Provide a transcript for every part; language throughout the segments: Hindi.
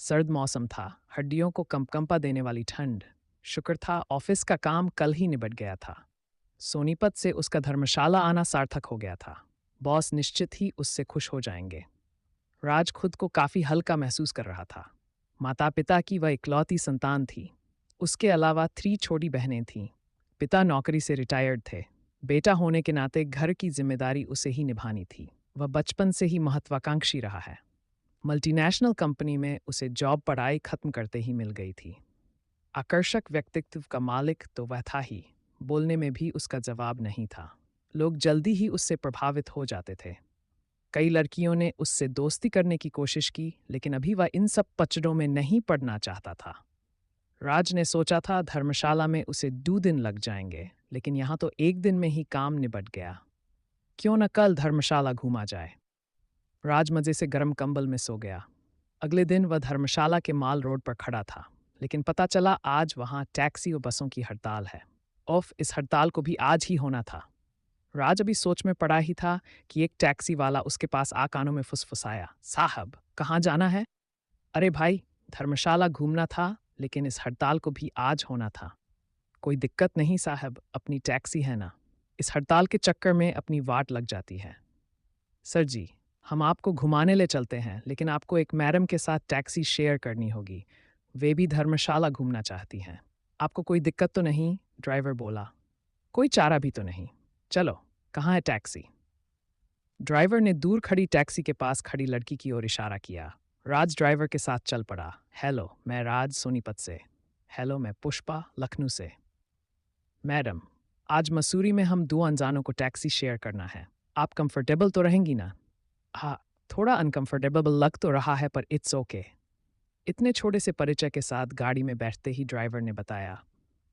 सर्द मौसम था, हड्डियों को कंपकंपा देने वाली ठंड। शुक्र था ऑफिस का काम कल ही निबट गया था। सोनीपत से उसका धर्मशाला आना सार्थक हो गया था। बॉस निश्चित ही उससे खुश हो जाएंगे। राज खुद को काफी हल्का महसूस कर रहा था। माता पिता की वह इकलौती संतान थी। उसके अलावा 3 छोटी बहनें थीं। पिता नौकरी से रिटायर्ड थे। बेटा होने के नाते घर की जिम्मेदारी उसे ही निभानी थी। वह बचपन से ही महत्वाकांक्षी रहा है। मल्टीनेशनल कंपनी में उसे जॉब पढ़ाई खत्म करते ही मिल गई थी। आकर्षक व्यक्तित्व का मालिक तो वह था ही, बोलने में भी उसका जवाब नहीं था। लोग जल्दी ही उससे प्रभावित हो जाते थे। कई लड़कियों ने उससे दोस्ती करने की कोशिश की, लेकिन अभी वह इन सब पचड़ों में नहीं पड़ना चाहता था। राज ने सोचा था धर्मशाला में उसे 2 दिन लग जाएंगे, लेकिन यहाँ तो 1 दिन में ही काम निबट गया। क्यों न कल धर्मशाला घूमा जाए। राज मजे से गर्म कंबल में सो गया। अगले दिन वह धर्मशाला के माल रोड पर खड़ा था, लेकिन पता चला आज वहां टैक्सी और बसों की हड़ताल है। इस हड़ताल को भी आज ही होना था। राज अभी सोच में पड़ा ही था कि एक टैक्सी वाला उसके पास आ कानों में फुसफुसाया, साहब कहाँ जाना है? अरे भाई, धर्मशाला घूमना था, लेकिन इस हड़ताल को भी आज होना था। कोई दिक्कत नहीं साहब, अपनी टैक्सी है ना। इस हड़ताल के चक्कर में अपनी वाट लग जाती है। सर जी, हम आपको घुमाने ले चलते हैं, लेकिन आपको एक मैडम के साथ टैक्सी शेयर करनी होगी। वे भी धर्मशाला घूमना चाहती हैं। आपको कोई दिक्कत तो नहीं? ड्राइवर बोला। कोई चारा भी तो नहीं। चलो, कहाँ है टैक्सी? ड्राइवर ने दूर खड़ी टैक्सी के पास खड़ी लड़की की ओर इशारा किया। राज ड्राइवर के साथ चल पड़ा। हेलो, मैं राज सोनीपत से। हेलो, मैं पुष्पा लखनऊ से। मैडम, आज मसूरी में हम 2 अनजानों को टैक्सी शेयर करना है। आप कंफर्टेबल तो रहेंगी ना? हाँ, थोड़ा अनकंफर्टेबल लग तो रहा है, पर इट्स ओके। इतने छोटे से परिचय के साथ गाड़ी में बैठते ही ड्राइवर ने बताया,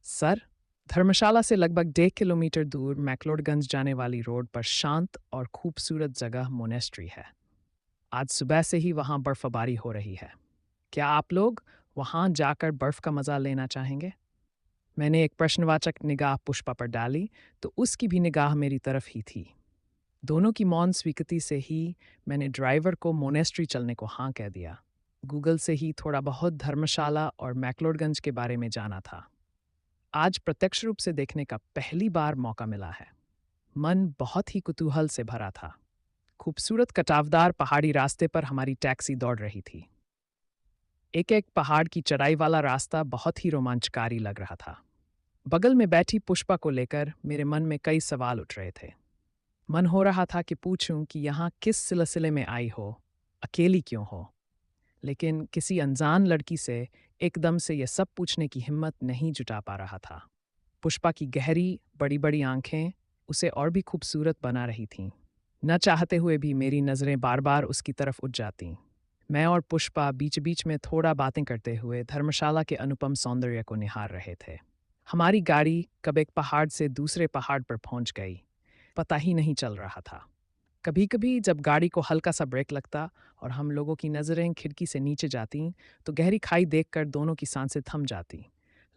सर, धर्मशाला से लगभग 1.5 किलोमीटर दूर मैक्लोडगंज जाने वाली रोड पर शांत और खूबसूरत जगह मोनेस्ट्री है। आज सुबह से ही वहाँ बर्फबारी हो रही है। क्या आप लोग वहाँ जाकर बर्फ का मजा लेना चाहेंगे? मैंने एक प्रश्नवाचक निगाह पुष्पा पर डाली, तो उसकी भी निगाह मेरी तरफ ही थी। दोनों की मौन स्वीकृति से ही मैंने ड्राइवर को मोनेस्ट्री चलने को हाँ कह दिया। गूगल से ही थोड़ा बहुत धर्मशाला और मैक्लोडगंज के बारे में जाना था। आज प्रत्यक्ष रूप से देखने का पहली बार मौका मिला है। मन बहुत ही कुतूहल से भरा था। खूबसूरत कटावदार पहाड़ी रास्ते पर हमारी टैक्सी दौड़ रही थी। एक एक पहाड़ की चढ़ाई वाला रास्ता बहुत ही रोमांचकारी लग रहा था। बगल में बैठी पुष्पा को लेकर मेरे मन में कई सवाल उठ रहे थे। मन हो रहा था कि पूछूं कि यहाँ किस सिलसिले में आई हो, अकेली क्यों हो, लेकिन किसी अनजान लड़की से एकदम से यह सब पूछने की हिम्मत नहीं जुटा पा रहा था। पुष्पा की गहरी बड़ी बड़ी आंखें उसे और भी खूबसूरत बना रही थीं। न चाहते हुए भी मेरी नज़रें बार बार उसकी तरफ उठ जातीं। मैं और पुष्पा बीच बीच में थोड़ा बातें करते हुए धर्मशाला के अनुपम सौंदर्य को निहार रहे थे। हमारी गाड़ी कब एक पहाड़ से दूसरे पहाड़ पर पहुंच गई, पता ही नहीं चल रहा था। कभी कभी जब गाड़ी को हल्का सा ब्रेक लगता और हम लोगों की नज़रें खिड़की से नीचे जाती, तो गहरी खाई देखकर दोनों की सांसें थम जाती।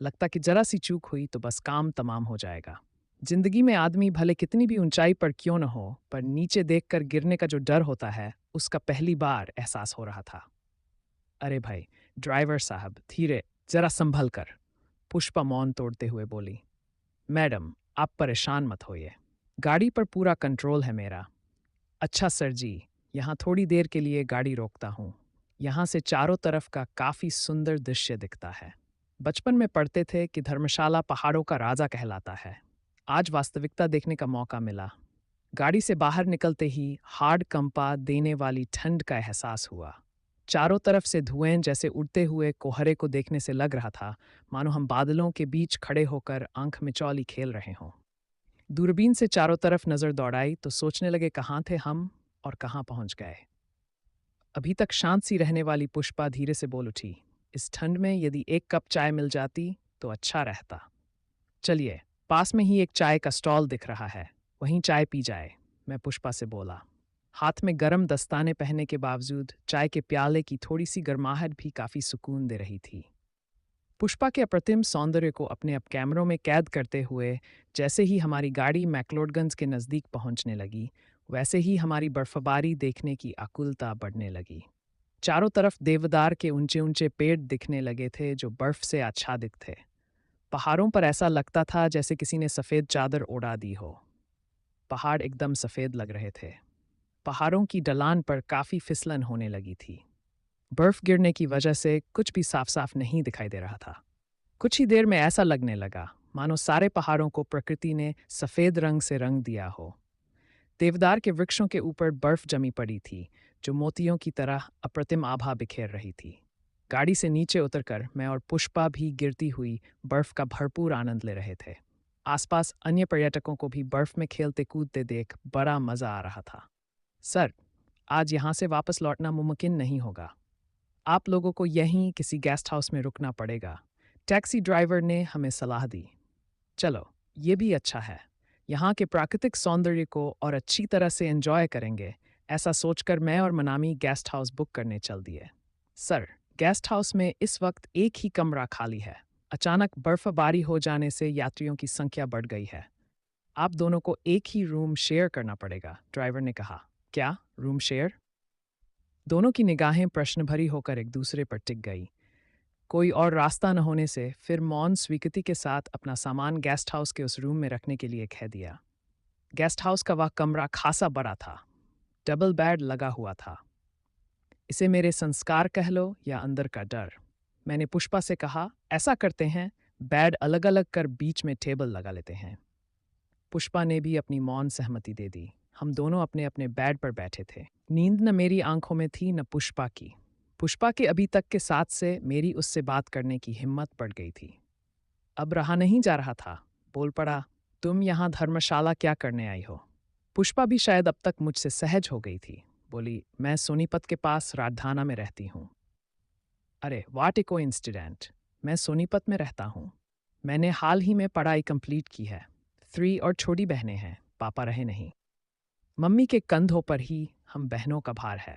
लगता कि जरा सी चूक हुई तो बस काम तमाम हो जाएगा। जिंदगी में आदमी भले कितनी भी ऊंचाई पर क्यों न हो, पर नीचे देखकर गिरने का जो डर होता है, उसका पहली बार एहसास हो रहा था। अरे भाई, ड्राइवर साहब धीरे, जरा संभल कर। पुष्पा मौन तोड़ते हुए बोली। मैडम, आप परेशान मत होइए, गाड़ी पर पूरा कंट्रोल है मेरा। अच्छा सर जी, यहाँ थोड़ी देर के लिए गाड़ी रोकता हूँ। यहाँ से चारों तरफ का काफी सुंदर दृश्य दिखता है। बचपन में पढ़ते थे कि धर्मशाला पहाड़ों का राजा कहलाता है। आज वास्तविकता देखने का मौका मिला। गाड़ी से बाहर निकलते ही हार्ड कंपा देने वाली ठंड का एहसास हुआ। चारों तरफ से धुएं जैसे उड़ते हुए कोहरे को देखने से लग रहा था मानो हम बादलों के बीच खड़े होकर आंख मिचौली खेल रहे हों। दूरबीन से चारों तरफ नजर दौड़ाई तो सोचने लगे कहाँ थे हम और कहाँ पहुंच गए। अभी तक शांत सी रहने वाली पुष्पा धीरे से बोल उठी, इस ठंड में यदि एक कप चाय मिल जाती तो अच्छा रहता। चलिए, पास में ही एक चाय का स्टॉल दिख रहा है, वहीं चाय पी जाए, मैं पुष्पा से बोला। हाथ में गरम दस्ताने पहनने के बावजूद चाय के प्याले की थोड़ी सी गर्माहट भी काफी सुकून दे रही थी। पुष्पा के अप्रतिम सौंदर्य को अपने अब कैमरों में कैद करते हुए जैसे ही हमारी गाड़ी मैक्लोडगंज के नज़दीक पहुंचने लगी, वैसे ही हमारी बर्फबारी देखने की आकुलता बढ़ने लगी। चारों तरफ देवदार के ऊंचे ऊंचे पेड़ दिखने लगे थे जो बर्फ से आच्छादित थे। पहाड़ों पर ऐसा लगता था जैसे किसी ने सफ़ेद चादर ओढ़ा दी हो। पहाड़ एकदम सफ़ेद लग रहे थे। पहाड़ों की ढलान पर काफ़ी फिसलन होने लगी थी। बर्फ गिरने की वजह से कुछ भी साफ साफ नहीं दिखाई दे रहा था। कुछ ही देर में ऐसा लगने लगा मानो सारे पहाड़ों को प्रकृति ने सफ़ेद रंग से रंग दिया हो। देवदार के वृक्षों के ऊपर बर्फ जमी पड़ी थी जो मोतियों की तरह अप्रतिम आभा बिखेर रही थी। गाड़ी से नीचे उतरकर मैं और पुष्पा भी गिरती हुई बर्फ का भरपूर आनंद ले रहे थे। आसपास अन्य पर्यटकों को भी बर्फ में खेलते कूदते देख बड़ा मज़ा आ रहा था। सर, आज यहाँ से वापस लौटना मुमकिन नहीं होगा। आप लोगों को यहीं किसी गेस्ट हाउस में रुकना पड़ेगा, टैक्सी ड्राइवर ने हमें सलाह दी। चलो, ये भी अच्छा है। यहाँ के प्राकृतिक सौंदर्य को और अच्छी तरह से एंजॉय करेंगे, ऐसा सोचकर मैं और मनामी गेस्ट हाउस बुक करने चल दिए। सर, गेस्ट हाउस में इस वक्त एक ही कमरा खाली है। अचानक बर्फबारी हो जाने से यात्रियों की संख्या बढ़ गई है। आप दोनों को एक ही रूम शेयर करना पड़ेगा, ड्राइवर ने कहा। क्या, रूम शेयर? दोनों की निगाहें प्रश्नभरी होकर एक दूसरे पर टिक गई। कोई और रास्ता न होने से फिर मौन स्वीकृति के साथ अपना सामान गेस्ट हाउस के उस रूम में रखने के लिए कह दिया। गेस्ट हाउस का वह कमरा खासा बड़ा था। डबल बेड लगा हुआ था। इसे मेरे संस्कार कह लो या अंदर का डर। मैंने पुष्पा से कहा, ऐसा करते हैं, बेड अलग अलग कर बीच में टेबल लगा लेते हैं। पुष्पा ने भी अपनी मौन सहमति दे दी। हम दोनों अपने अपने बेड पर बैठे थे। नींद न मेरी आंखों में थी न पुष्पा की। पुष्पा के अभी तक के साथ से मेरी उससे बात करने की हिम्मत बढ़ गई थी। अब रहा नहीं जा रहा था। बोल पड़ा, तुम यहाँ धर्मशाला क्या करने आई हो? पुष्पा भी शायद अब तक मुझसे सहज हो गई थी। बोली, मैं सोनीपत के पास राजधाना में रहती हूँ। अरे व्हाट ए कोइंसिडेंट, मैं सोनीपत में रहता हूँ। मैंने हाल ही में पढ़ाई कंप्लीट की है। 3 और छोटी बहनें हैं, पापा रहे नहीं। मम्मी के कंधों पर ही हम बहनों का भार है।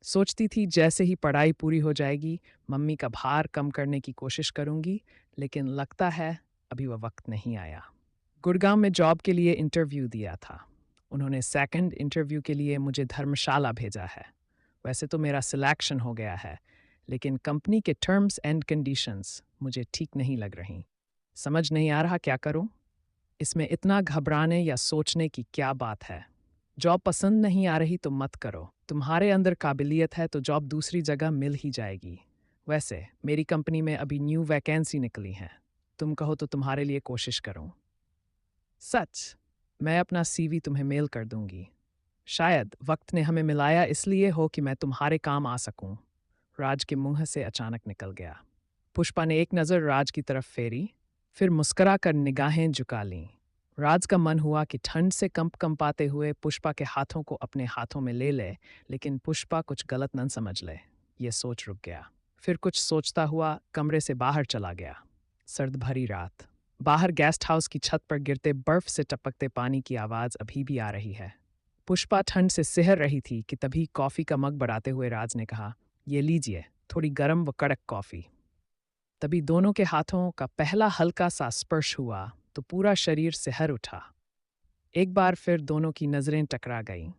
सोचती थी जैसे ही पढ़ाई पूरी हो जाएगी मम्मी का भार कम करने की कोशिश करूंगी, लेकिन लगता है अभी वह वक्त नहीं आया। गुड़गांव में जॉब के लिए इंटरव्यू दिया था। उन्होंने सेकंड इंटरव्यू के लिए मुझे धर्मशाला भेजा है। वैसे तो मेरा सिलेक्शन हो गया है, लेकिन कंपनी के टर्म्स एंड कंडीशंस मुझे ठीक नहीं लग रही। समझ नहीं आ रहा क्या करूं। इसमें इतना घबराने या सोचने की क्या बात है। जॉब पसंद नहीं आ रही तो मत करो। तुम्हारे अंदर काबिलियत है तो जॉब दूसरी जगह मिल ही जाएगी। वैसे मेरी कंपनी में अभी न्यू वैकेंसी निकली है। तुम कहो तो तुम्हारे लिए कोशिश करूं। सच, मैं अपना सीवी तुम्हें मेल कर दूंगी। शायद वक्त ने हमें मिलाया इसलिए हो कि मैं तुम्हारे काम आ सकूं। राज के मुंह से अचानक निकल गया। पुष्पा ने एक नज़र राज की तरफ फेरी, फिर मुस्कुरा कर निगाहें झुका लीं। राज का मन हुआ कि ठंड से कंपाते हुए पुष्पा के हाथों को अपने हाथों में ले ले, लेकिन पुष्पा कुछ गलत न समझ ले। ये सोच रुक गया। फिर कुछ सोचता हुआ कमरे से बाहर चला गया। सर्द भरी रात। बाहर गेस्ट हाउस की छत पर गिरते बर्फ से टपकते पानी की आवाज़ अभी भी आ रही है। पुष्पा ठंड से सिहर रही थी कि तभी कॉफ़ी का मग बढ़ाते हुए राज ने कहा, ये लीजिए, थोड़ी गर्म व कड़क कॉफ़ी। तभी दोनों के हाथों का पहला हल्का सा स्पर्श हुआ तो पूरा शरीर सिहर उठा। एक बार फिर दोनों की नज़रें टकरा गईं।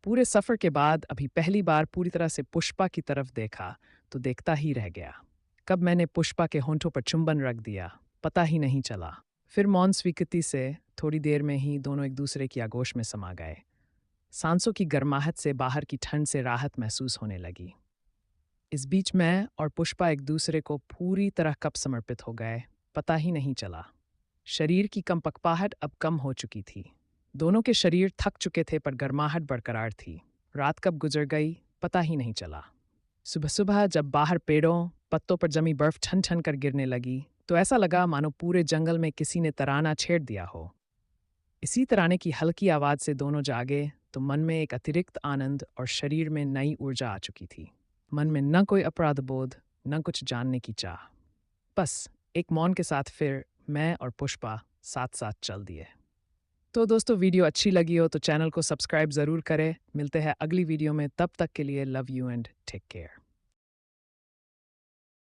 पूरे सफ़र के बाद अभी पहली बार पूरी तरह से पुष्पा की तरफ देखा तो देखता ही रह गया। कब मैंने पुष्पा के होंठों पर चुंबन रख दिया, पता ही नहीं चला। फिर मौन स्वीकृति से थोड़ी देर में ही दोनों एक दूसरे की आगोश में समा गए। सांसों की गर्माहट से बाहर की ठंड से राहत महसूस होने लगी। इस बीच मैं और पुष्पा एक दूसरे को पूरी तरह कब समर्पित हो गए, पता ही नहीं चला। शरीर की कंपकपाहट अब कम हो चुकी थी। दोनों के शरीर थक चुके थे पर गर्माहट बरकरार थी। रात कब गुजर गई, पता ही नहीं चला। सुबह सुबह जब बाहर पेड़ों पत्तों पर जमी बर्फ ठन ठन कर गिरने लगी तो ऐसा लगा मानो पूरे जंगल में किसी ने तराना छेड़ दिया हो। इसी तराने की हल्की आवाज़ से दोनों जागे तो मन में एक अतिरिक्त आनंद और शरीर में नई ऊर्जा आ चुकी थी। मन में न कोई अपराध बोध, न कुछ जानने की चाह। बस एक मौन के साथ फिर मैं और पुष्पा साथ साथ चल दिए। तो दोस्तों, वीडियो अच्छी लगी हो तो चैनल को सब्सक्राइब ज़रूर करें। मिलते हैं अगली वीडियो में, तब तक के लिए love you and take care.